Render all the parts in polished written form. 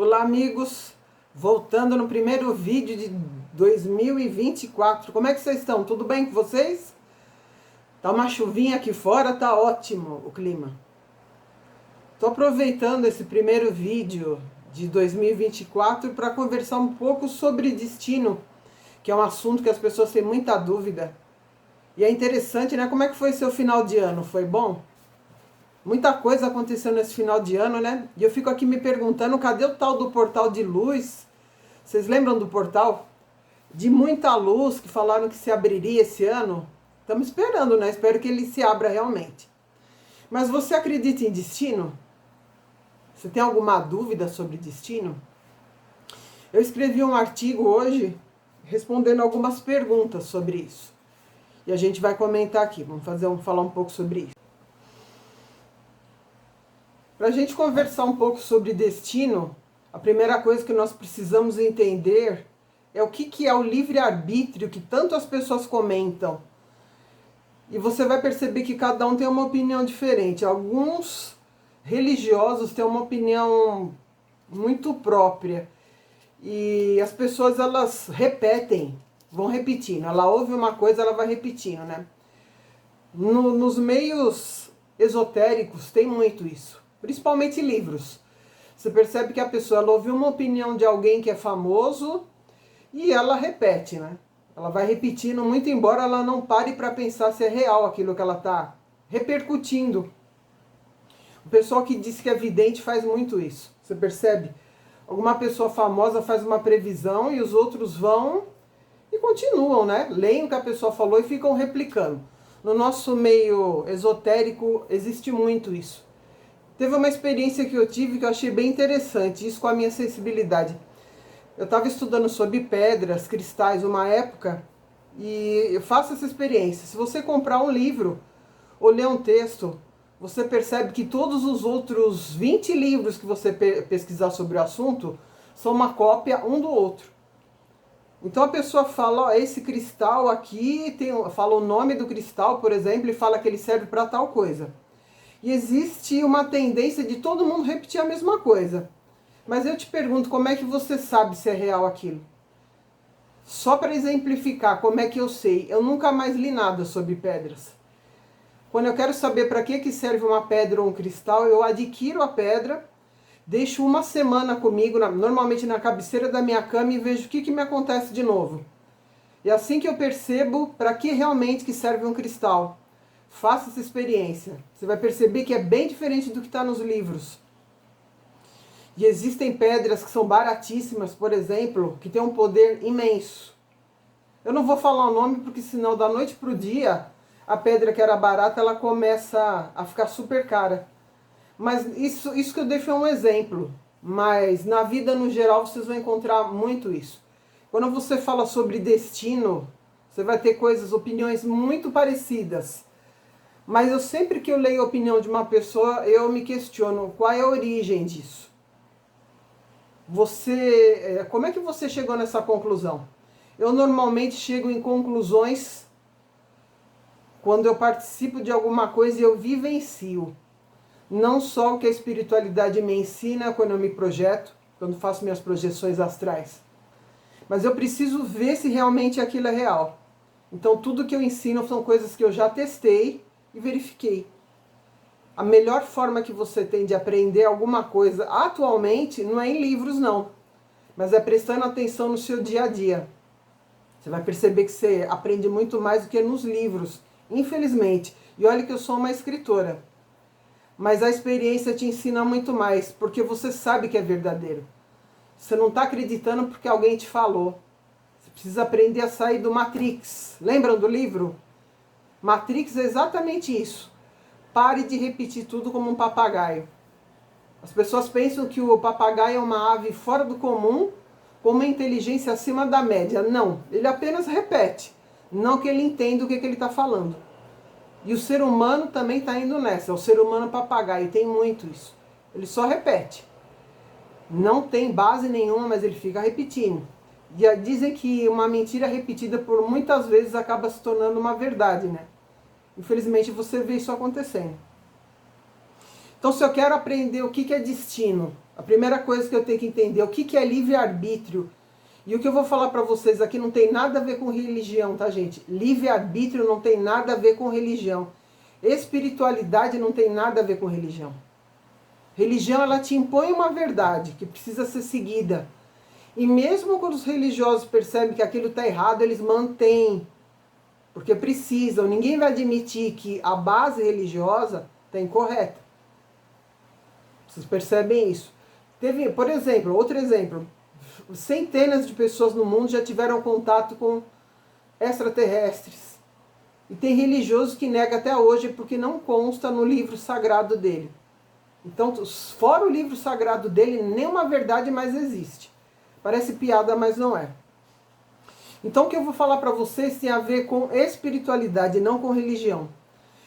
Olá, amigos! Voltando no primeiro vídeo de 2024. Como é que vocês estão? Tudo bem com vocês? Tá uma chuvinha aqui fora, tá ótimo o clima. Tô aproveitando esse primeiro vídeo de 2024 para conversar um pouco sobre destino, que é um assunto que as pessoas têm muita dúvida. E é interessante, né? Como é que foi seu final de ano? Foi bom? Muita coisa aconteceu nesse final de ano, né? E eu fico aqui me perguntando, cadê o tal do portal de luz? Vocês lembram do portal? De muita luz que falaram que se abriria esse ano? Estamos esperando, né? Espero que ele se abra realmente. Mas você acredita em destino? Você tem alguma dúvida sobre destino? Eu escrevi um artigo hoje respondendo algumas perguntas sobre isso. E a gente vai comentar aqui, vamos falar um pouco sobre isso. Para a gente conversar um pouco sobre destino, a primeira coisa que nós precisamos entender é o que é o livre-arbítrio que tanto as pessoas comentam. E você vai perceber que cada um tem uma opinião diferente. Alguns religiosos têm uma opinião muito própria. E as pessoas, elas repetem, vão repetindo. Ela ouve uma coisa, ela vai repetindo, né? Nos meios esotéricos tem muito isso. Principalmente livros. Você percebe que a pessoa, ela ouviu uma opinião de alguém que é famoso e ela repete, né? Ela vai repetindo muito, embora ela não pare para pensar se é real aquilo que ela está repercutindo. O pessoal que diz que é vidente faz muito isso. Você percebe? Alguma pessoa famosa faz uma previsão e os outros vão e continuam, né? Leem o que a pessoa falou e ficam replicando. No nosso meio esotérico existe muito isso. Teve uma experiência que eu tive que eu achei bem interessante, isso com a minha sensibilidade. Eu estava estudando sobre pedras, cristais, uma época, e eu faço essa experiência. Se você comprar um livro ou ler um texto, você percebe que todos os outros 20 livros que você pesquisar sobre o assunto são uma cópia um do outro. Então a pessoa fala, ó, esse cristal aqui, fala o nome do cristal, por exemplo, e fala que ele serve para tal coisa. E existe uma tendência de todo mundo repetir a mesma coisa. Mas eu te pergunto, como é que você sabe se é real aquilo? Só para exemplificar como é que eu sei, eu nunca mais li nada sobre pedras. Quando eu quero saber para que serve uma pedra ou um cristal, eu adquiro a pedra, deixo uma semana comigo, normalmente na cabeceira da minha cama, e vejo o que me acontece de novo. E assim que eu percebo para que realmente que serve um cristal. Faça essa experiência. Você vai perceber que é bem diferente do que está nos livros. E existem pedras que são baratíssimas, por exemplo, que têm um poder imenso. Eu não vou falar o nome, porque senão da noite para o dia, a pedra que era barata, ela começa a ficar super cara. Mas isso que eu deixo é um exemplo. Mas na vida no geral vocês vão encontrar muito isso. Quando você fala sobre destino, você vai ter opiniões muito parecidas. Mas eu sempre que eu leio a opinião de uma pessoa, eu me questiono qual é a origem disso. Como é que você chegou nessa conclusão? Eu normalmente chego em conclusões quando eu participo de alguma coisa e eu vivencio. Não só o que a espiritualidade me ensina quando eu me projeto, quando faço minhas projeções astrais. Mas eu preciso ver se realmente aquilo é real. Então tudo que eu ensino são coisas que eu já testei e verifiquei. A melhor forma que você tem de aprender alguma coisa atualmente não é em livros não, mas é prestando atenção no seu dia a dia. Você vai perceber que você aprende muito mais do que nos livros, infelizmente. E olha que eu sou uma escritora, mas a experiência te ensina muito mais, porque você sabe que é verdadeiro. Você não está acreditando porque alguém te falou. Você precisa aprender a sair do Matrix. Lembram do livro? Matrix é exatamente isso. Pare de repetir tudo como um papagaio. As pessoas pensam que o papagaio é uma ave fora do comum, com uma inteligência acima da média. Não, ele apenas repete. Não que ele entenda o que ele está falando. E o ser humano também está indo nessa. O ser humano papagaio, tem muito isso. Ele só repete. Não tem base nenhuma, mas ele fica repetindo. E dizem que uma mentira repetida por muitas vezes acaba se tornando uma verdade, né? Infelizmente você vê isso acontecendo. Então, se eu quero aprender o que é destino, a primeira coisa que eu tenho que entender é o que é livre-arbítrio. E o que eu vou falar para vocês aqui não tem nada a ver com religião, tá, gente? Livre-arbítrio não tem nada a ver com religião. Espiritualidade não tem nada a ver com religião. Religião, ela te impõe uma verdade que precisa ser seguida. E mesmo quando os religiosos percebem que aquilo está errado, eles mantêm. Porque precisam. Ninguém vai admitir que a base religiosa está incorreta. Vocês percebem isso? Teve, por exemplo, outro exemplo. Centenas de pessoas no mundo já tiveram contato com extraterrestres. E tem religioso que nega até hoje porque não consta no livro sagrado dele. Então, fora o livro sagrado dele, nenhuma verdade mais existe. Parece piada, mas não é. Então, o que eu vou falar para vocês tem a ver com espiritualidade, não com religião.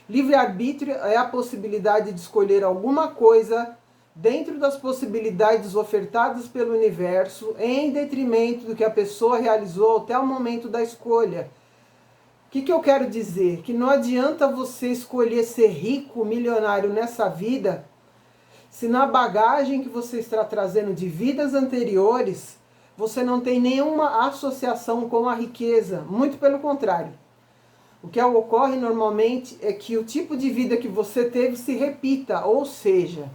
Livre-arbítrio é a possibilidade de escolher alguma coisa dentro das possibilidades ofertadas pelo universo, em detrimento do que a pessoa realizou até o momento da escolha. O que eu quero dizer? Que não adianta você escolher ser rico, milionário nessa vida, se na bagagem que você está trazendo de vidas anteriores, você não tem nenhuma associação com a riqueza. Muito pelo contrário. O que ocorre normalmente é que o tipo de vida que você teve se repita, ou seja,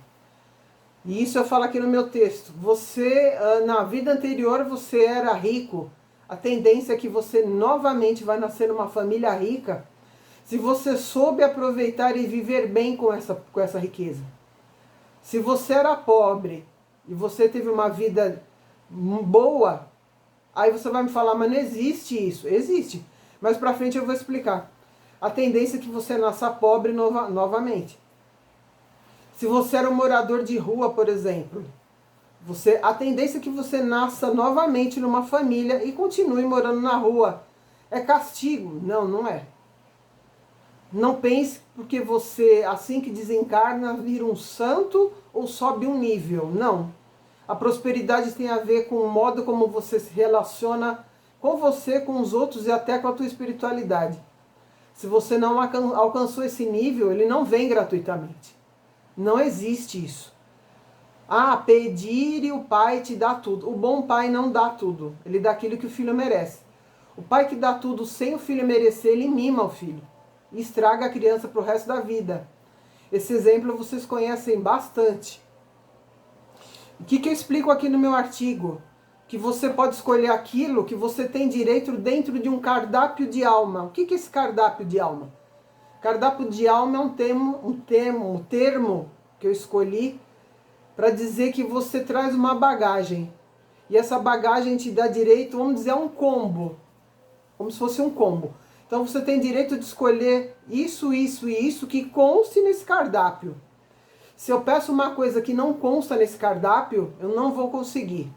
e isso eu falo aqui no meu texto, você, na vida anterior, você era rico, a tendência é que você novamente vai nascer numa família rica, se você soube aproveitar e viver bem com essa riqueza. Se você era pobre e você teve uma vida boa, aí você vai me falar, mas não existe isso. Existe. Mas pra frente eu vou explicar. A tendência é que você nasça pobre novamente. Se você era um morador de rua, por exemplo, a tendência é que você nasça novamente numa família e continue morando na rua. É castigo? Não, não é. Não pense porque você, assim que desencarna, vira um santo ou sobe um nível. Não. A prosperidade tem a ver com o modo como você se relaciona com você, com os outros e até com a tua espiritualidade. Se você não alcançou esse nível, ele não vem gratuitamente. Não existe isso. Ah, pedir e o pai te dá tudo. O bom pai não dá tudo. Ele dá aquilo que o filho merece. O pai que dá tudo sem o filho merecer, ele mima o filho. E estraga a criança para o resto da vida. Esse exemplo vocês conhecem bastante. O que eu explico aqui no meu artigo? Que você pode escolher aquilo que você tem direito dentro de um cardápio de alma. O que é esse cardápio de alma? Cardápio de alma é um termo que eu escolhi para dizer que você traz uma bagagem. E essa bagagem te dá direito, vamos dizer, a um combo. Como se fosse um combo. Então você tem direito de escolher isso, isso e isso que conste nesse cardápio. Se eu peço uma coisa que não consta nesse cardápio, eu não vou conseguir.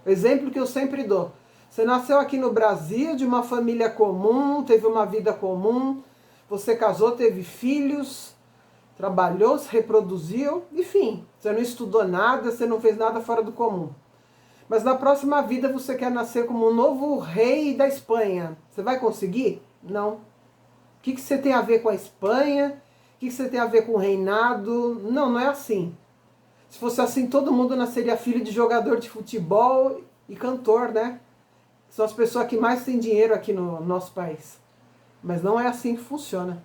O exemplo que eu sempre dou. Você nasceu aqui no Brasil, de uma família comum, teve uma vida comum, você casou, teve filhos, trabalhou, se reproduziu, enfim, você não estudou nada, você não fez nada fora do comum. Mas na próxima vida você quer nascer como um novo rei da Espanha. Você vai conseguir? Não. O que você tem a ver com a Espanha? O que você tem a ver com o reinado? Não, não é assim. Se fosse assim, todo mundo nasceria filho de jogador de futebol e cantor, né? São as pessoas que mais têm dinheiro aqui no nosso país. Mas não é assim que funciona.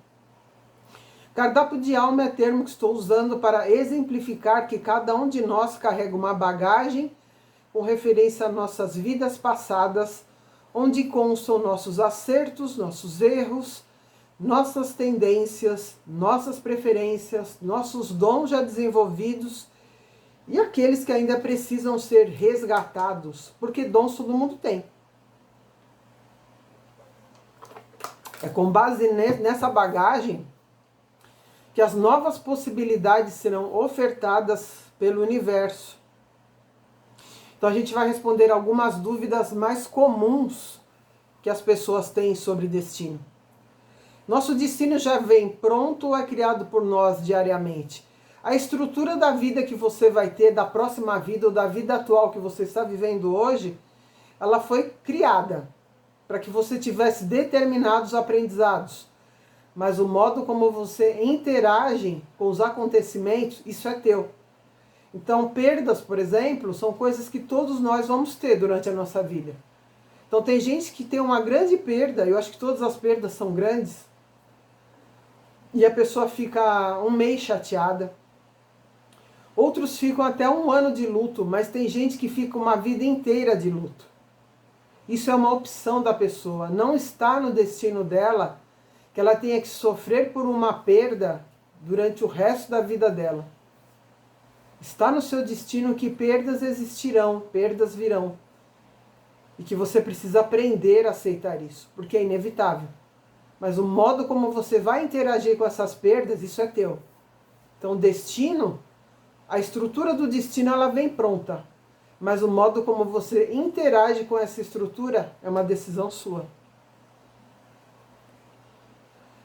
Cardápio de alma é termo que estou usando para exemplificar que cada um de nós carrega uma bagagem com referência a nossas vidas passadas, onde constam nossos acertos, nossos erros, nossas tendências, nossas preferências, nossos dons já desenvolvidos e aqueles que ainda precisam ser resgatados, porque dons todo mundo tem. É com base nessa bagagem que as novas possibilidades serão ofertadas pelo universo. Então a gente vai responder algumas dúvidas mais comuns que as pessoas têm sobre destino. Nosso destino já vem pronto ou é criado por nós diariamente? A estrutura da vida que você vai ter, da próxima vida ou da vida atual que você está vivendo hoje, ela foi criada para que você tivesse determinados aprendizados. mas o modo como você interage com os acontecimentos, isso é teu. Então, perdas, por exemplo, são coisas que todos nós vamos ter durante a nossa vida. Então, tem gente que tem uma grande perda, eu acho que todas as perdas são grandes, e a pessoa fica um mês chateada. Outros ficam até um ano de luto, mas tem gente que fica uma vida inteira de luto. Isso é uma opção da pessoa. Não está no destino dela que ela tenha que sofrer por uma perda durante o resto da vida dela. Está no seu destino que perdas existirão, perdas virão. E que você precisa aprender a aceitar isso, porque é inevitável. Mas o modo como você vai interagir com essas perdas, isso é teu. Então, o destino, a estrutura do destino, ela vem pronta. Mas o modo como você interage com essa estrutura é uma decisão sua.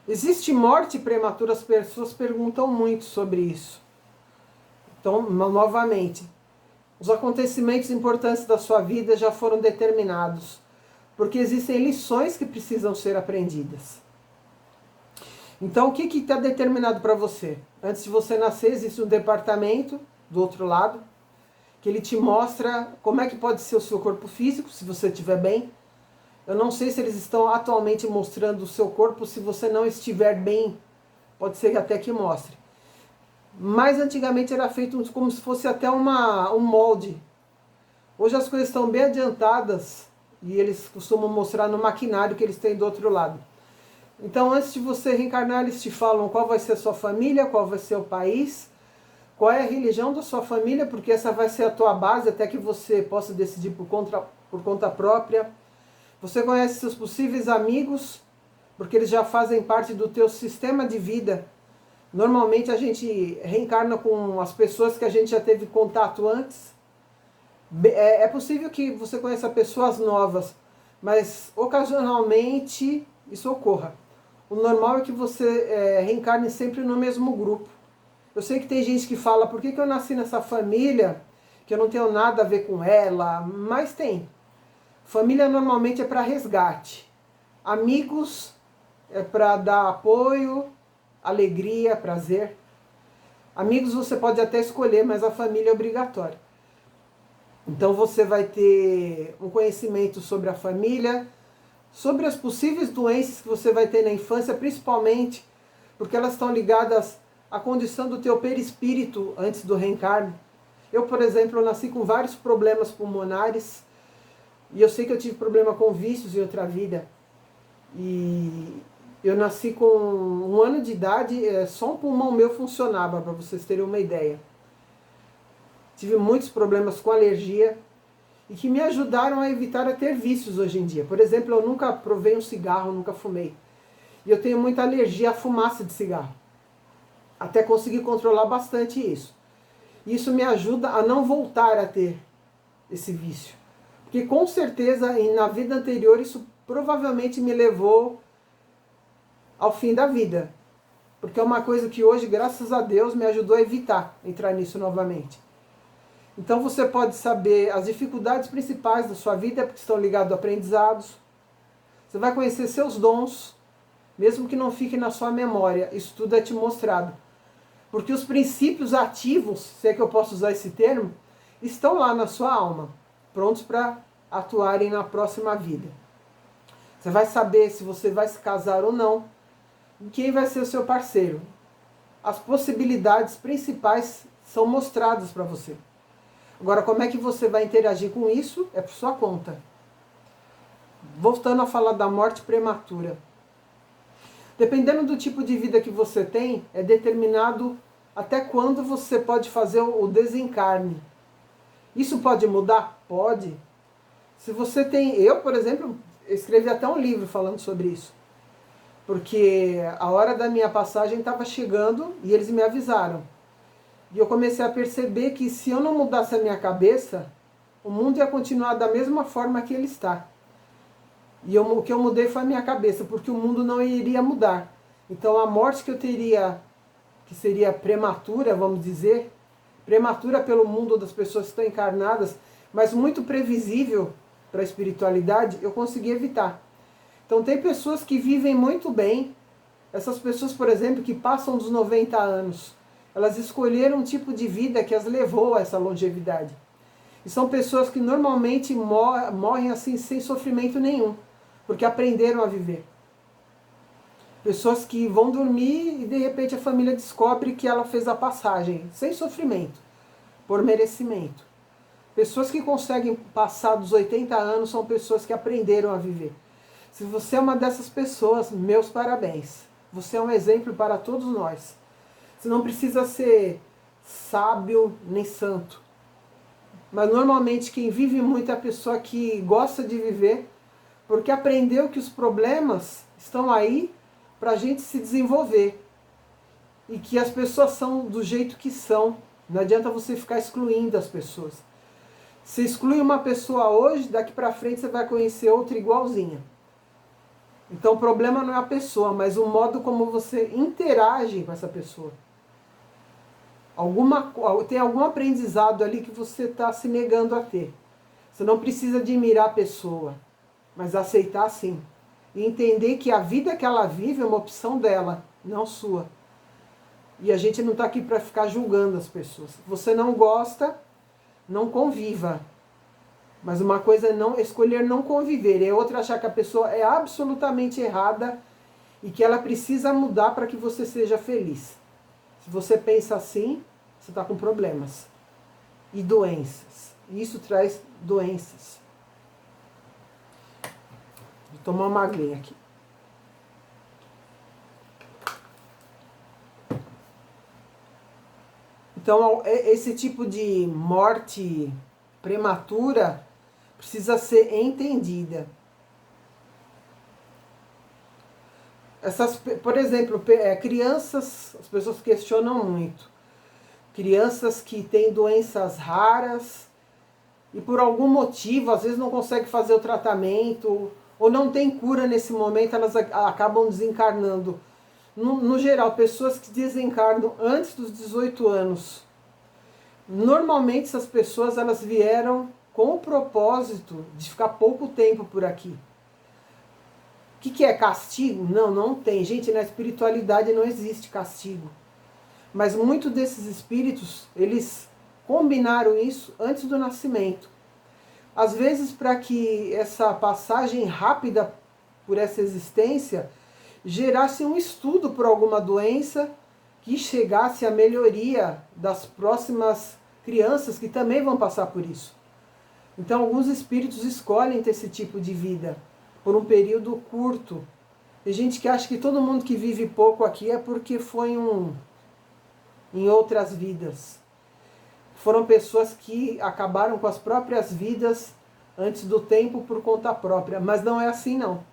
Existe morte prematura? As pessoas perguntam muito sobre isso. Então, novamente, os acontecimentos importantes da sua vida já foram determinados, porque existem lições que precisam ser aprendidas. Então, o que está determinado para você? Antes de você nascer, existe um departamento do outro lado, que ele te mostra como é que pode ser o seu corpo físico, se você estiver bem. Eu não sei se eles estão atualmente mostrando o seu corpo, se você não estiver bem, pode ser até que mostre. Mas antigamente era feito como se fosse até um molde. Hoje as coisas estão bem adiantadas e eles costumam mostrar no maquinário que eles têm do outro lado. Então, antes de você reencarnar, eles te falam qual vai ser a sua família, qual vai ser o país, qual é a religião da sua família, porque essa vai ser a tua base até que você possa decidir por conta própria. Você conhece seus possíveis amigos, porque eles já fazem parte do teu sistema de vida. Normalmente a gente reencarna com as pessoas que a gente já teve contato antes. É possível que você conheça pessoas novas, mas ocasionalmente isso ocorra. O normal é que você reencarne sempre no mesmo grupo. Eu sei que tem gente que fala, por que eu nasci nessa família, que eu não tenho nada a ver com ela, mas tem. Família normalmente é para resgate. Amigos é para dar apoio, alegria, prazer. Amigos você pode até escolher, mas a família é obrigatória. Então você vai ter um conhecimento sobre a família, sobre as possíveis doenças que você vai ter na infância, principalmente porque elas estão ligadas à condição do teu perispírito antes do reencarne. Eu, por exemplo, nasci com vários problemas pulmonares e eu sei que eu tive problema com vícios em outra vida. E eu nasci com 1 ano de idade, só um pulmão meu funcionava, para vocês terem uma ideia. Tive muitos problemas com alergia e que me ajudaram a evitar a ter vícios hoje em dia. Por exemplo, eu nunca provei um cigarro, nunca fumei. E eu tenho muita alergia à fumaça de cigarro. Até conseguir controlar bastante isso. Isso me ajuda a não voltar a ter esse vício. Porque com certeza, na vida anterior, isso provavelmente me levou ao fim da vida. Porque é uma coisa que hoje, graças a Deus, me ajudou a evitar entrar nisso novamente. Então você pode saber as dificuldades principais da sua vida, porque estão ligadas a aprendizados. Você vai conhecer seus dons, mesmo que não fique na sua memória. Isso tudo é te mostrado. Porque os princípios ativos, se é que eu posso usar esse termo, estão lá na sua alma, prontos para atuarem na próxima vida. Você vai saber se você vai se casar ou não, quem vai ser o seu parceiro. As possibilidades principais são mostradas para você. Agora, como é que você vai interagir com isso? É por sua conta. Voltando a falar da morte prematura. Dependendo do tipo de vida que você tem, é determinado até quando você pode fazer o desencarne. Isso pode mudar? Pode. Se você tem... Eu, por exemplo, escrevi até um livro falando sobre isso. Porque a hora da minha passagem estava chegando e eles me avisaram. E eu comecei a perceber que se eu não mudasse a minha cabeça, o mundo ia continuar da mesma forma que ele está. E o que eu mudei foi a minha cabeça, porque o mundo não iria mudar. Então a morte que eu teria, que seria prematura, vamos dizer, prematura pelo mundo das pessoas que estão encarnadas, mas muito previsível para a espiritualidade, eu consegui evitar. Então tem pessoas que vivem muito bem, Essas pessoas, por exemplo, que passam dos 90 anos, elas escolheram um tipo de vida que as levou a essa longevidade. E são pessoas que normalmente morrem assim sem sofrimento nenhum, porque aprenderam a viver. Pessoas que vão dormir e de repente a família descobre que ela fez a passagem, sem sofrimento, por merecimento. Pessoas que conseguem passar dos 80 anos são pessoas que aprenderam a viver. Se você é uma dessas pessoas, meus parabéns. Você é um exemplo para todos nós. Você não precisa ser sábio nem santo. Mas normalmente quem vive muito é a pessoa que gosta de viver, porque aprendeu que os problemas estão aí para a gente se desenvolver. E que as pessoas são do jeito que são. Não adianta você ficar excluindo as pessoas. Se exclui uma pessoa hoje, daqui para frente você vai conhecer outra igualzinha. Então o problema não é a pessoa, mas o modo como você interage com essa pessoa. Tem algum aprendizado ali que você está se negando a ter. Você não precisa admirar a pessoa, mas aceitar sim. E entender que a vida que ela vive é uma opção dela, não sua. E a gente não está aqui para ficar julgando as pessoas. Se você não gosta, não conviva. Mas uma coisa é não escolher não conviver, e outra achar que a pessoa é absolutamente errada e que ela precisa mudar para que você seja feliz. Se você pensa assim, você está com problemas e doenças. E isso traz doenças. Vou tomar uma aguinha aqui. Então, esse tipo de morte prematura precisa ser entendida. Por exemplo, crianças, as pessoas questionam muito. Crianças que têm doenças raras e por algum motivo, às vezes não conseguem fazer o tratamento ou não tem cura nesse momento, elas acabam desencarnando. No geral, pessoas que desencarnam antes dos 18 anos. Normalmente essas pessoas elas vieram com o propósito de ficar pouco tempo por aqui. O que é castigo? Não, não tem. Gente, na espiritualidade não existe castigo. Mas muitos desses espíritos, eles combinaram isso antes do nascimento. Às vezes, para que essa passagem rápida por essa existência gerasse um estudo por alguma doença que chegasse à melhoria das próximas crianças que também vão passar por isso. Então, alguns espíritos escolhem ter esse tipo de vida por um período curto. Tem gente que acha que todo mundo que vive pouco aqui é porque foi em outras vidas. Foram pessoas que acabaram com as próprias vidas antes do tempo por conta própria. Mas não é assim, não.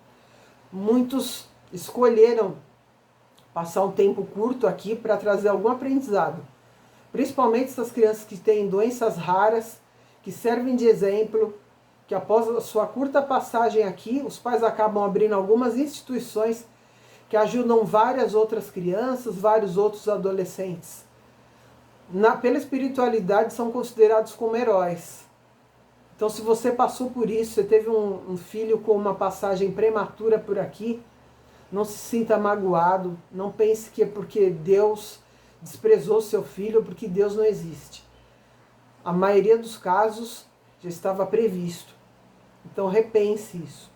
Muitos escolheram passar um tempo curto aqui para trazer algum aprendizado. Principalmente essas crianças que têm doenças raras, que servem de exemplo, que após a sua curta passagem aqui, os pais acabam abrindo algumas instituições que ajudam várias outras crianças, vários outros adolescentes. Pela espiritualidade são considerados como heróis. Então se você passou por isso, você teve um filho com uma passagem prematura por aqui, não se sinta magoado, não pense que é porque Deus desprezou seu filho, porque Deus não existe. A maioria dos casos já estava previsto. Então repense isso,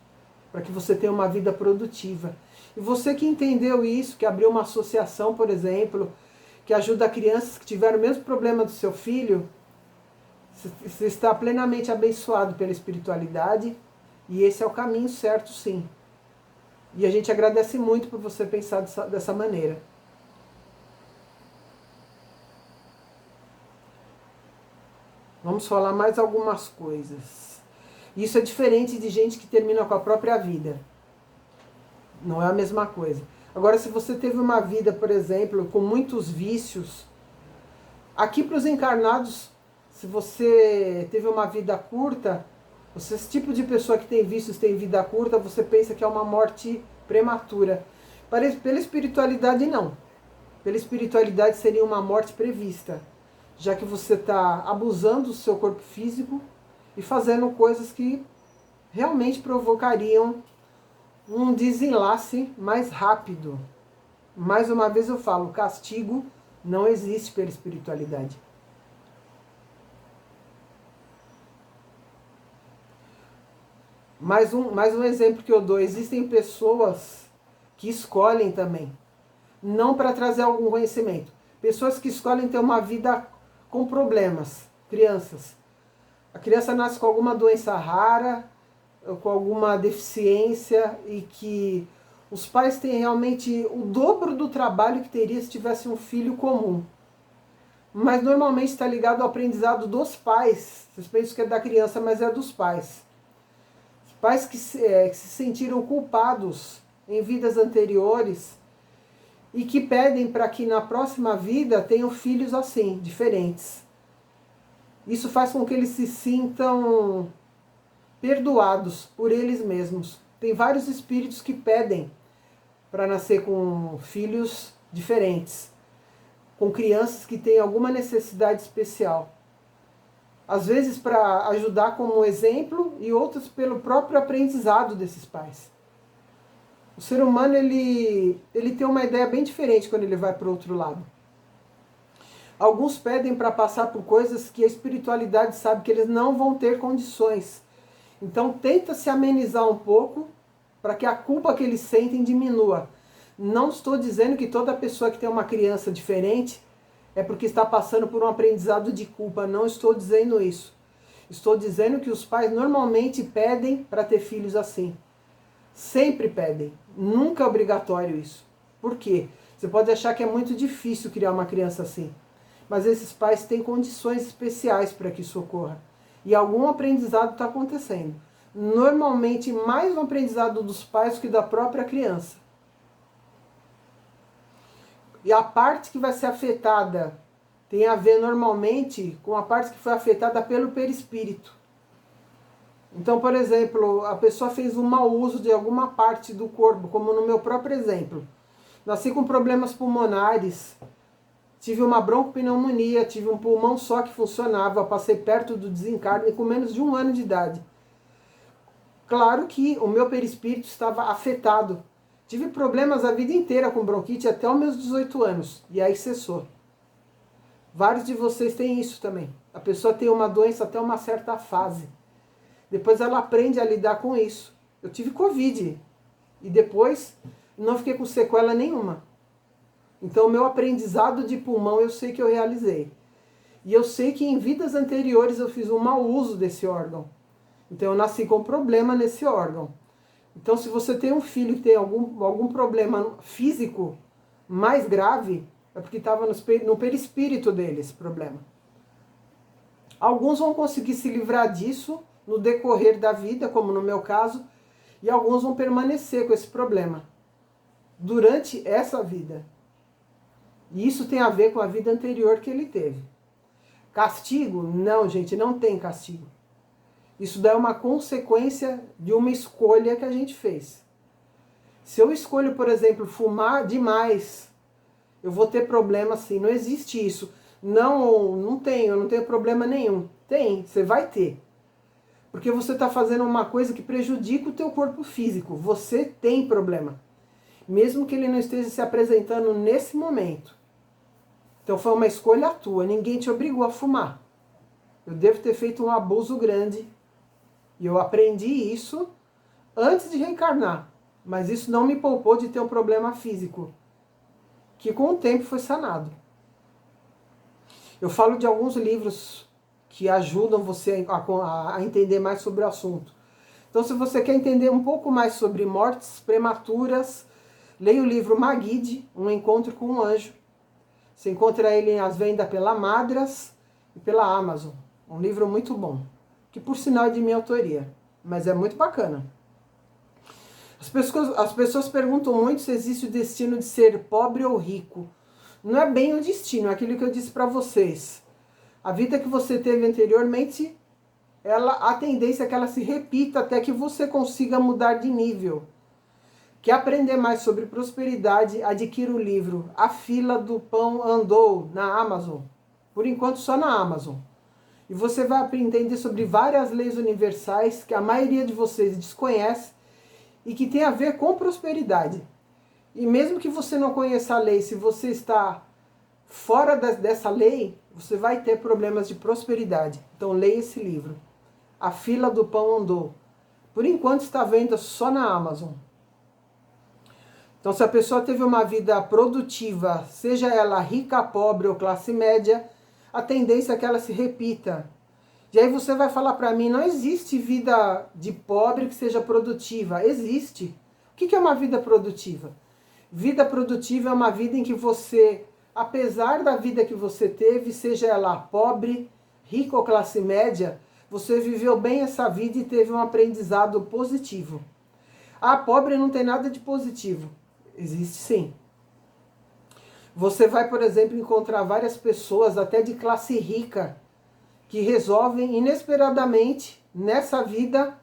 para que você tenha uma vida produtiva. E você que entendeu isso, que abriu uma associação, por exemplo, que ajuda crianças que tiveram o mesmo problema do seu filho, você está plenamente abençoado pela espiritualidade e esse é o caminho certo, sim. E a gente agradece muito por você pensar dessa maneira. Vamos falar mais algumas coisas. Isso é diferente de gente que termina com a própria vida. Não é a mesma coisa. Agora, se você teve uma vida, por exemplo, com muitos vícios, aqui para os encarnados, se você teve uma vida curta, esse tipo de pessoa que tem vícios, tem vida curta, você pensa que é uma morte prematura. Pela espiritualidade, não. Pela espiritualidade seria uma morte prevista, já que você está abusando do seu corpo físico e fazendo coisas que realmente provocariam um desenlace mais rápido. Mais uma vez eu falo, castigo não existe pela espiritualidade. Mais um exemplo que eu dou, existem pessoas que escolhem também, não para trazer algum conhecimento, pessoas que escolhem ter uma vida com problemas, crianças. A criança nasce com alguma doença rara, com alguma deficiência e que os pais têm realmente o dobro do trabalho que teria se tivesse um filho comum. Mas normalmente está ligado ao aprendizado dos pais. Vocês pensam que é da criança, mas é dos pais. Pais que se sentiram culpados em vidas anteriores e que pedem para que na próxima vida tenham filhos assim, diferentes. Isso faz com que eles se sintam perdoados por eles mesmos. Tem vários espíritos que pedem para nascer com filhos diferentes, com crianças que têm alguma necessidade especial. Às vezes para ajudar como exemplo e outros pelo próprio aprendizado desses pais. O ser humano ele tem uma ideia bem diferente quando ele vai para o outro lado. Alguns pedem para passar por coisas que a espiritualidade sabe que eles não vão ter condições. Então tenta se amenizar um pouco para que a culpa que eles sentem diminua. Não estou dizendo que toda pessoa que tem uma criança diferente é porque está passando por um aprendizado de culpa. Não estou dizendo isso. Estou dizendo que os pais normalmente pedem para ter filhos assim. Sempre pedem. Nunca é obrigatório isso. Por quê? Você pode achar que é muito difícil criar uma criança assim. Mas esses pais têm condições especiais para que isso ocorra. E algum aprendizado está acontecendo. Normalmente mais um aprendizado dos pais do que da própria criança. E a parte que vai ser afetada tem a ver normalmente com a parte que foi afetada pelo perispírito. Então, por exemplo, a pessoa fez um mau uso de alguma parte do corpo, como no meu próprio exemplo. Nasci com problemas pulmonares, tive uma broncopneumonia, tive um pulmão só que funcionava, passei perto do desencarne com menos de 1 ano de idade. Claro que o meu perispírito estava afetado. Tive problemas a vida inteira com bronquite até os meus 18 anos, e aí cessou. Vários de vocês têm isso também. A pessoa tem uma doença até uma certa fase. Depois ela aprende a lidar com isso. Eu tive Covid, e depois não fiquei com sequela nenhuma. Então o meu aprendizado de pulmão eu sei que eu realizei. E eu sei que em vidas anteriores eu fiz um mau uso desse órgão. Então eu nasci com problema nesse órgão. Então, se você tem um filho que tem algum problema físico mais grave, é porque estava no perispírito dele esse problema. Alguns vão conseguir se livrar disso no decorrer da vida, como no meu caso, e alguns vão permanecer com esse problema durante essa vida. E isso tem a ver com a vida anterior que ele teve. Castigo? Não, gente, não tem castigo. Isso daí é uma consequência de uma escolha que a gente fez. Se eu escolho, por exemplo, fumar demais, eu vou ter problema sim. Não existe isso. Não, eu não tenho problema nenhum. Tem, você vai ter. Porque você está fazendo uma coisa que prejudica o teu corpo físico. Você tem problema. Mesmo que ele não esteja se apresentando nesse momento. Então foi uma escolha tua. Ninguém te obrigou a fumar. Eu devo ter feito um abuso grande. E eu aprendi isso antes de reencarnar. Mas isso não me poupou de ter um problema físico, que com o tempo foi sanado. Eu falo de alguns livros que ajudam você a entender mais sobre o assunto. Então, se você quer entender um pouco mais sobre mortes prematuras, leia o livro Magide, Um Encontro com um Anjo. Você encontra ele às vendas pela Madras e pela Amazon. Um livro muito bom, que por sinal é de minha autoria, mas é muito bacana. As pessoas perguntam muito se existe o destino de ser pobre ou rico. Não é bem o destino, é aquilo que eu disse para vocês. A vida que você teve anteriormente, a tendência é que ela se repita até que você consiga mudar de nível. Quer aprender mais sobre prosperidade? Adquira o livro A Fila do Pão Andou, na Amazon. Por enquanto só na Amazon. E você vai aprender sobre várias leis universais que a maioria de vocês desconhece e que tem a ver com prosperidade. E mesmo que você não conheça a lei, se você está fora dessa lei, você vai ter problemas de prosperidade. Então leia esse livro. A Fila do Pão Andou. Por enquanto está à venda só na Amazon. Então se a pessoa teve uma vida produtiva, seja ela rica, pobre ou classe média, a tendência é que ela se repita. E aí você vai falar para mim, não existe vida de pobre que seja produtiva. Existe. O que é uma vida produtiva? Vida produtiva é uma vida em que você, apesar da vida que você teve, seja ela pobre, rica ou classe média, você viveu bem essa vida e teve um aprendizado positivo. Ah, pobre não tem nada de positivo. Existe sim. Você vai, por exemplo, encontrar várias pessoas, até de classe rica, que resolvem inesperadamente, nessa vida,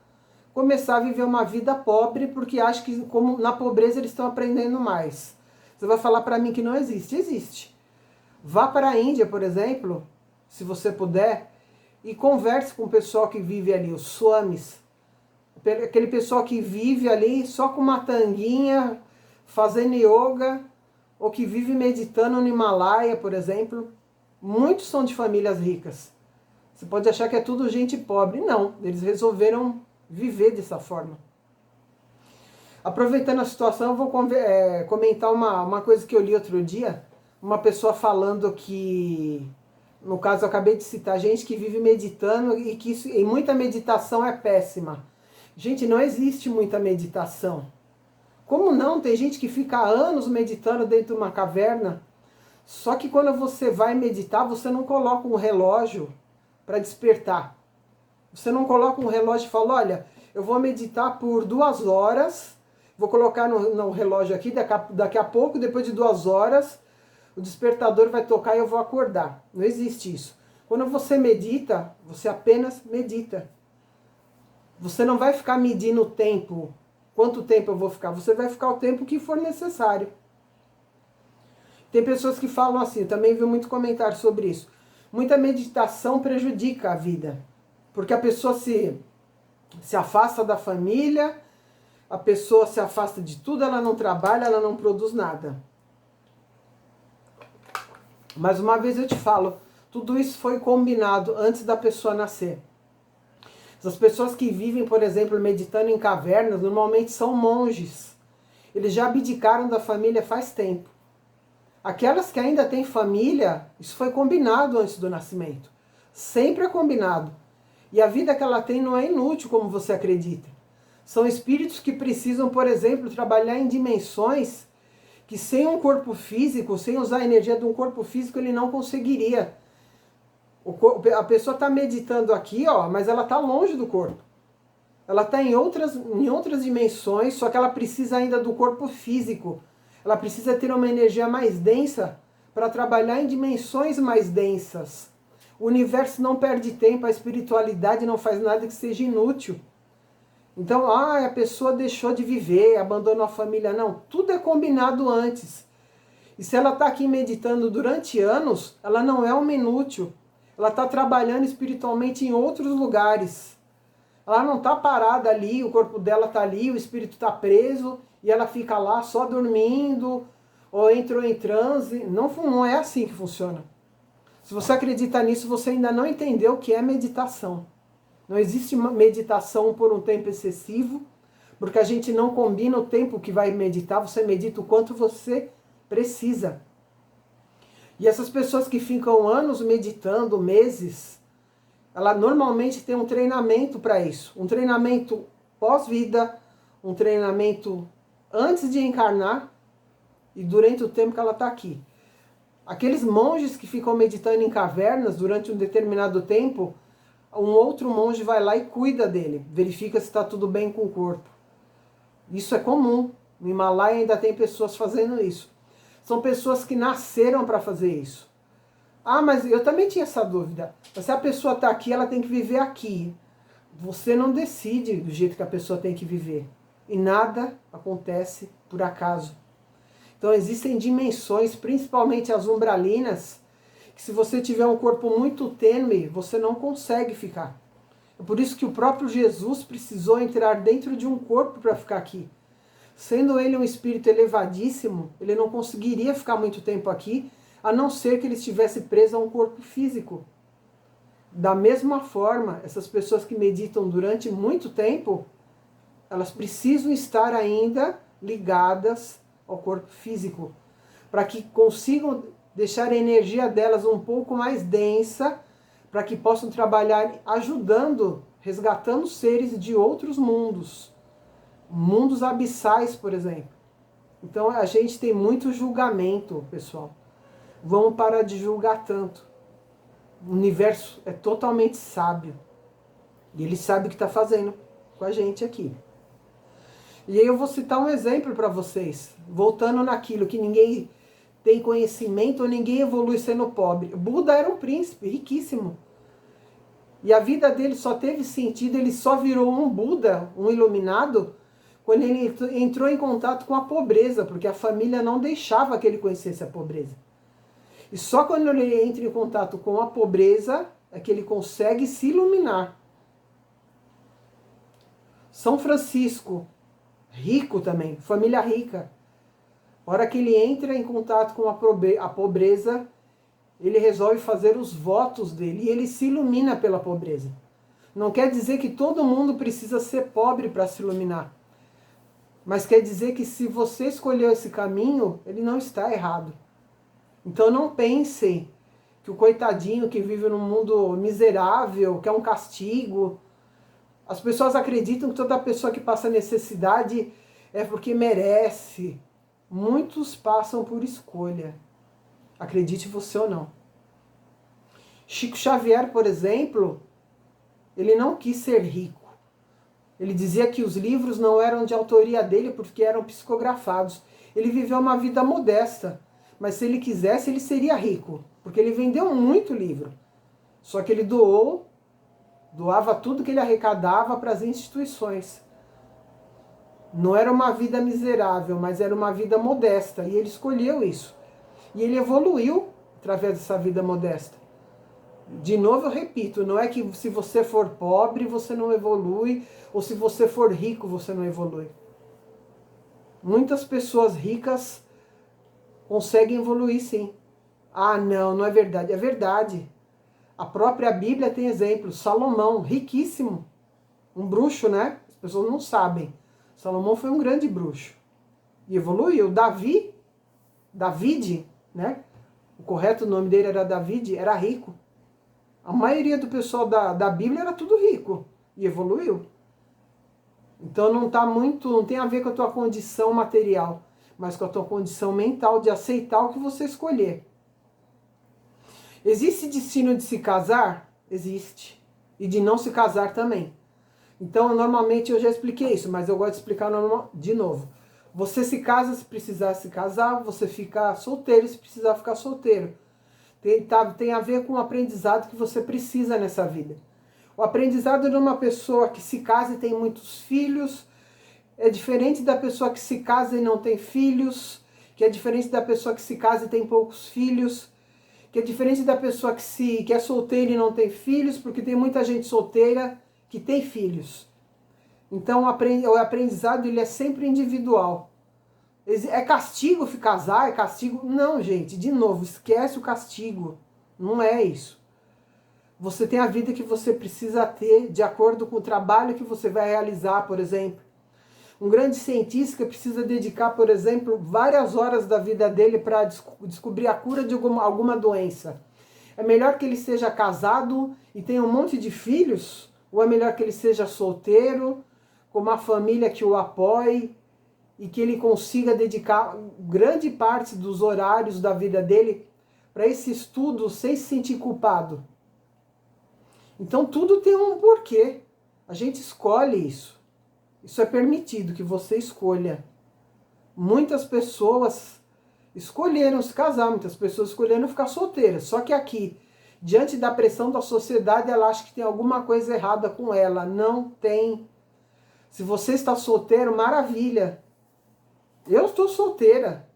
começar a viver uma vida pobre, porque acham que como na pobreza eles estão aprendendo mais. Você vai falar para mim que não existe? Existe. Vá para a Índia, por exemplo, se você puder, e converse com o pessoal que vive ali, os swamis. Aquele pessoal que vive ali só com uma tanguinha, fazendo yoga, ou que vive meditando no Himalaia, por exemplo. Muitos são de famílias ricas. Você pode achar que é tudo gente pobre. Não, eles resolveram viver dessa forma. Aproveitando a situação, eu vou comentar uma coisa que eu li outro dia. Uma pessoa falando que, no caso eu acabei de citar, gente que vive meditando e que muita meditação é péssima. Gente, não existe muita meditação. Como não? Tem gente que fica anos meditando dentro de uma caverna. Só que quando você vai meditar, você não coloca um relógio para despertar. Você não coloca um relógio e fala, olha, eu vou meditar por 2 horas, vou colocar no relógio aqui, daqui a pouco, depois de 2 horas, o despertador vai tocar e eu vou acordar. Não existe isso. Quando você medita, você apenas medita. Você não vai ficar medindo o tempo, quanto tempo eu vou ficar, você vai ficar o tempo que for necessário. Tem pessoas que falam assim, eu também vi muito comentário sobre isso. Muita meditação prejudica a vida, porque a pessoa se afasta da família, a pessoa se afasta de tudo, ela não trabalha, ela não produz nada. Mas uma vez eu te falo, tudo isso foi combinado antes da pessoa nascer. As pessoas que vivem, por exemplo, meditando em cavernas, normalmente são monges. Eles já abdicaram da família faz tempo. Aquelas que ainda têm família, isso foi combinado antes do nascimento. Sempre é combinado. E a vida que ela tem não é inútil como você acredita. São espíritos que precisam, por exemplo, trabalhar em dimensões que sem um corpo físico, sem usar a energia de um corpo físico, ele não conseguiria. A pessoa está meditando aqui, ó, mas ela está longe do corpo. Ela está em outras dimensões, só que ela precisa ainda do corpo físico. Ela precisa ter uma energia mais densa para trabalhar em dimensões mais densas. O universo não perde tempo, a espiritualidade não faz nada que seja inútil. Então, a pessoa deixou de viver, abandonou a família. Não, tudo é combinado antes. E se ela está aqui meditando durante anos, ela não é uma inútil. Ela está trabalhando espiritualmente em outros lugares. Ela não está parada ali, o corpo dela está ali, o espírito está preso e ela fica lá só dormindo ou entrou em transe. Não é assim que funciona. Se você acredita nisso, você ainda não entendeu o que é meditação. Não existe meditação por um tempo excessivo, porque a gente não combina o tempo que vai meditar, você medita o quanto você precisa. E essas pessoas que ficam anos meditando, meses, ela normalmente tem um treinamento para isso. Um treinamento pós-vida, um treinamento antes de encarnar e durante o tempo que ela está aqui. Aqueles monges que ficam meditando em cavernas durante um determinado tempo, um outro monge vai lá e cuida dele, verifica se está tudo bem com o corpo. Isso é comum. No Himalaia ainda tem pessoas fazendo isso. São pessoas que nasceram para fazer isso. Ah, mas eu também tinha essa dúvida. Mas se a pessoa está aqui, ela tem que viver aqui. Você não decide do jeito que a pessoa tem que viver. E nada acontece por acaso. Então existem dimensões, principalmente as umbralinas, que se você tiver um corpo muito tênue, você não consegue ficar. É por isso que o próprio Jesus precisou entrar dentro de um corpo para ficar aqui. Sendo ele um espírito elevadíssimo, ele não conseguiria ficar muito tempo aqui, a não ser que ele estivesse preso a um corpo físico. Da mesma forma, essas pessoas que meditam durante muito tempo, elas precisam estar ainda ligadas ao corpo físico, para que consigam deixar a energia delas um pouco mais densa, para que possam trabalhar ajudando, resgatando seres de outros mundos. Mundos abissais, por exemplo. Então a gente tem muito julgamento, pessoal. Vamos parar de julgar tanto. O universo é totalmente sábio. E ele sabe o que está fazendo com a gente aqui. E aí eu vou citar um exemplo para vocês. Voltando naquilo que ninguém tem conhecimento ou ninguém evolui sendo pobre. Buda era um príncipe riquíssimo. E a vida dele só teve sentido, ele só virou um Buda, um iluminado, quando ele entrou em contato com a pobreza, porque a família não deixava que ele conhecesse a pobreza. E só quando ele entra em contato com a pobreza é que ele consegue se iluminar. São Francisco, rico também, família rica. A hora que ele entra em contato com a pobreza, ele resolve fazer os votos dele e ele se ilumina pela pobreza. Não quer dizer que todo mundo precisa ser pobre para se iluminar. Mas quer dizer que se você escolheu esse caminho, ele não está errado. Então não pensem que o coitadinho que vive num mundo miserável, que é um castigo. As pessoas acreditam que toda pessoa que passa necessidade é porque merece. Muitos passam por escolha. Acredite você ou não. Chico Xavier, por exemplo, ele não quis ser rico. Ele dizia que os livros não eram de autoria dele porque eram psicografados. Ele viveu uma vida modesta, mas se ele quisesse, ele seria rico, porque ele vendeu muito livro. Só que ele doava tudo que ele arrecadava para as instituições. Não era uma vida miserável, mas era uma vida modesta, e ele escolheu isso. E ele evoluiu através dessa vida modesta. De novo eu repito, não é que se você for pobre você não evolui, ou se você for rico você não evolui. Muitas pessoas ricas conseguem evoluir sim. Ah não, não é verdade. É verdade. A própria Bíblia tem exemplos. Salomão, riquíssimo. Um bruxo, né? As pessoas não sabem. Salomão foi um grande bruxo. E evoluiu. David, né? O correto nome dele era David, era rico. A maioria do pessoal da Bíblia era tudo rico e evoluiu. Então não tem a ver com a tua condição material, mas com a tua condição mental de aceitar o que você escolher. Existe destino de se casar? Existe. E de não se casar também. Então, normalmente eu já expliquei isso, mas eu gosto de explicar de novo. Você se casa se precisar se casar, você fica solteiro se precisar ficar solteiro. Tem a ver com o aprendizado que você precisa nessa vida. O aprendizado de uma pessoa que se casa e tem muitos filhos é diferente da pessoa que se casa e não tem filhos, que é diferente da pessoa que se casa e tem poucos filhos, que é diferente da pessoa que é solteira e não tem filhos, porque tem muita gente solteira que tem filhos. Então o aprendizado ele é sempre individual. É castigo se casar? É castigo? Não, gente, de novo, esquece o castigo. Não é isso. Você tem a vida que você precisa ter de acordo com o trabalho que você vai realizar, por exemplo. Um grande cientista precisa dedicar, por exemplo, várias horas da vida dele para descobrir a cura de alguma doença. É melhor que ele seja casado e tenha um monte de filhos? Ou é melhor que ele seja solteiro, com uma família que o apoie, e que ele consiga dedicar grande parte dos horários da vida dele para esse estudo sem se sentir culpado? Então tudo tem um porquê. A gente escolhe isso. Isso é permitido que você escolha. Muitas pessoas escolheram se casar, muitas pessoas escolheram ficar solteiras. Só que aqui, diante da pressão da sociedade, ela acha que tem alguma coisa errada com ela. Não tem. Se você está solteiro, maravilha. Eu estou solteira,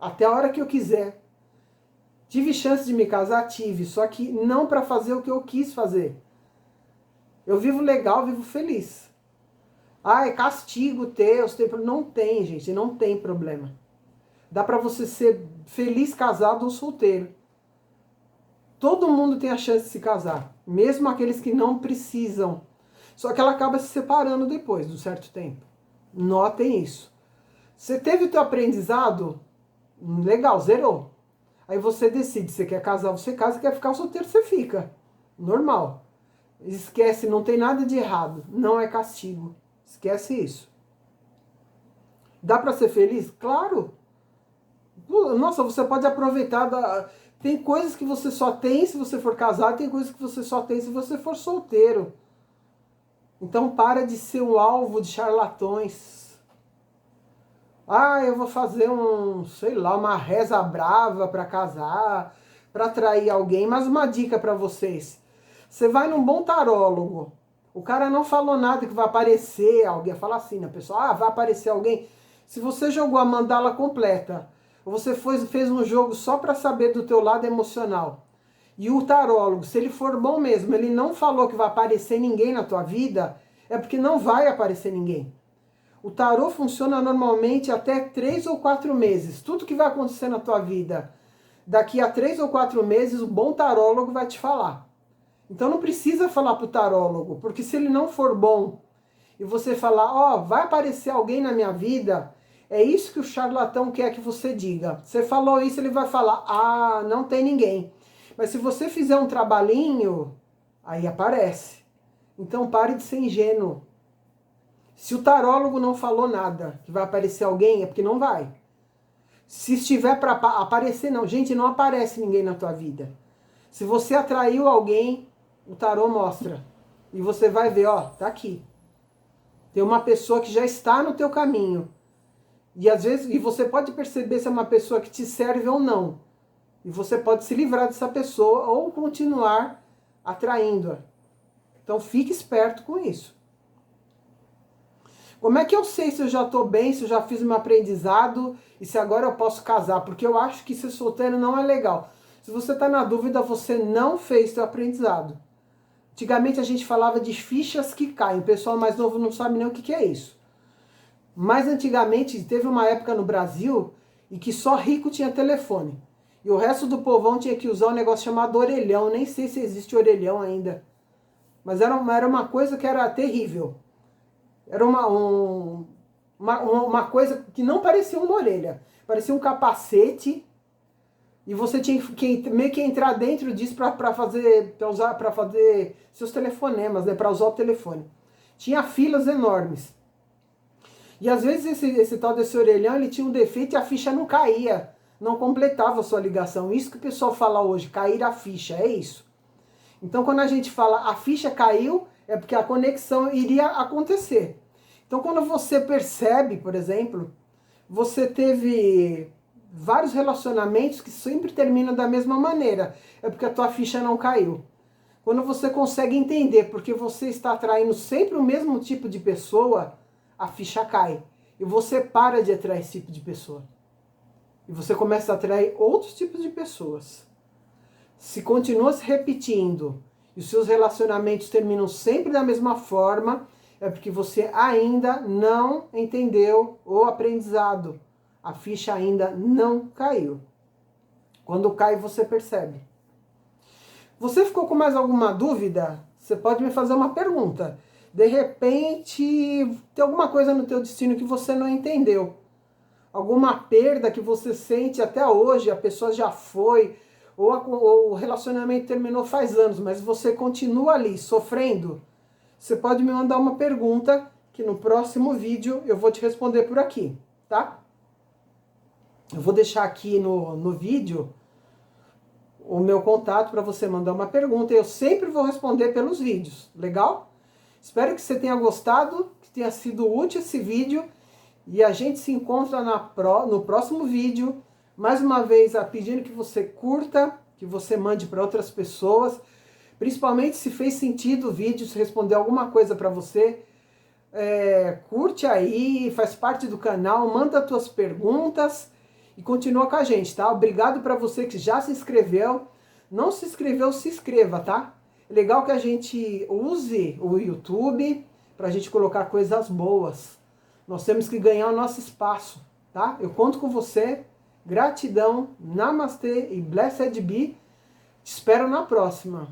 até a hora que eu quiser. Tive chance de me casar? Tive, só que não para fazer o que eu quis fazer. Eu vivo legal, vivo feliz. Ah, é castigo teu. Não tem, gente, não tem problema. Dá pra você ser feliz casado ou solteiro. Todo mundo tem a chance de se casar, mesmo aqueles que não precisam. Só que ela acaba se separando depois de um certo tempo. Notem isso. Você teve o teu aprendizado, legal, zerou. Aí você decide, você quer casar, você casa, quer ficar solteiro, você fica. Normal. Esquece, não tem nada de errado. Não é castigo. Esquece isso. Dá pra ser feliz? Claro. Nossa, você pode aproveitar Tem coisas que você só tem se você for casado, tem coisas que você só tem se você for solteiro. Então para de ser um alvo de charlatões. Ah, eu vou fazer sei lá, uma reza brava para casar, para atrair alguém. Mas uma dica para vocês. Você vai num bom tarólogo. O cara não falou nada que vai aparecer alguém. Fala assim, né, pessoal? Ah, vai aparecer alguém. Se você jogou a mandala completa, ou você fez um jogo só para saber do teu lado emocional, e o tarólogo, se ele for bom mesmo, ele não falou que vai aparecer ninguém na tua vida, é porque não vai aparecer ninguém. O tarô funciona normalmente até 3 ou 4 meses. Tudo que vai acontecer na tua vida, daqui a 3 ou 4 meses, o bom tarólogo vai te falar. Então não precisa falar pro tarólogo, porque se ele não for bom, e você falar, ó, vai aparecer alguém na minha vida, é isso que o charlatão quer que você diga. Você falou isso, ele vai falar, ah, não tem ninguém. Mas se você fizer um trabalhinho, aí aparece. Então pare de ser ingênuo. Se o tarólogo não falou nada, que vai aparecer alguém, é porque não vai. Se estiver para aparecer, não. Gente, não aparece ninguém na tua vida. Se você atraiu alguém, o tarô mostra. E você vai ver, ó, tá aqui. Tem uma pessoa que já está no teu caminho. E às vezes, e você pode perceber se é uma pessoa que te serve ou não. E você pode se livrar dessa pessoa ou continuar atraindo-a. Então fique esperto com isso. Como é que eu sei se eu já estou bem, se eu já fiz meu aprendizado e se agora eu posso casar? Porque eu acho que ser solteiro não é legal. Se você está na dúvida, você não fez seu aprendizado. Antigamente a gente falava de fichas que caem. O pessoal mais novo não sabe nem o que é isso. Mas antigamente teve uma época no Brasil em que só rico tinha telefone. E o resto do povão tinha que usar um negócio chamado orelhão. Nem sei se existe orelhão ainda. Mas era uma coisa que era terrível. Era uma coisa que não parecia uma orelha. Parecia um capacete. E você tinha que meio que entrar dentro disso para fazer seus telefonemas, né? Para usar o telefone. Tinha filas enormes. E às vezes esse tal desse orelhão, ele tinha um defeito e a ficha não caía. Não completava a sua ligação. Isso que o pessoal fala hoje, cair a ficha, é isso. Então quando a gente fala a ficha caiu, é porque a conexão iria acontecer. Então quando você percebe, por exemplo, você teve vários relacionamentos que sempre terminam da mesma maneira, é porque a tua ficha não caiu. Quando você consegue entender porque você está atraindo sempre o mesmo tipo de pessoa, a ficha cai. E você para de atrair esse tipo de pessoa. E você começa a atrair outros tipos de pessoas. Se continua se repetindo e os seus relacionamentos terminam sempre da mesma forma, é porque você ainda não entendeu o aprendizado. A ficha ainda não caiu. Quando cai, você percebe. Você ficou com mais alguma dúvida? Você pode me fazer uma pergunta. De repente, tem alguma coisa no teu destino que você não entendeu. Alguma perda que você sente até hoje, a pessoa já foi, ou o relacionamento terminou faz anos, mas você continua ali sofrendo. Você pode me mandar uma pergunta que no próximo vídeo eu vou te responder por aqui, tá? Eu vou deixar aqui no vídeo o meu contato para você mandar uma pergunta. Eu sempre vou responder pelos vídeos, legal? Espero que você tenha gostado, que tenha sido útil esse vídeo. E a gente se encontra no próximo vídeo. Mais uma vez, pedindo que você curta, que você mande para outras pessoas. Principalmente se fez sentido o vídeo, se responder alguma coisa para você. Curte aí, faz parte do canal, manda as tuas perguntas e continua com a gente, tá? Obrigado para você que já se inscreveu. Não se inscreveu, se inscreva, tá? É legal que a gente use o YouTube para a gente colocar coisas boas. Nós temos que ganhar o nosso espaço, tá? Eu conto com você. Gratidão, namastê e blessed be. Te espero na próxima.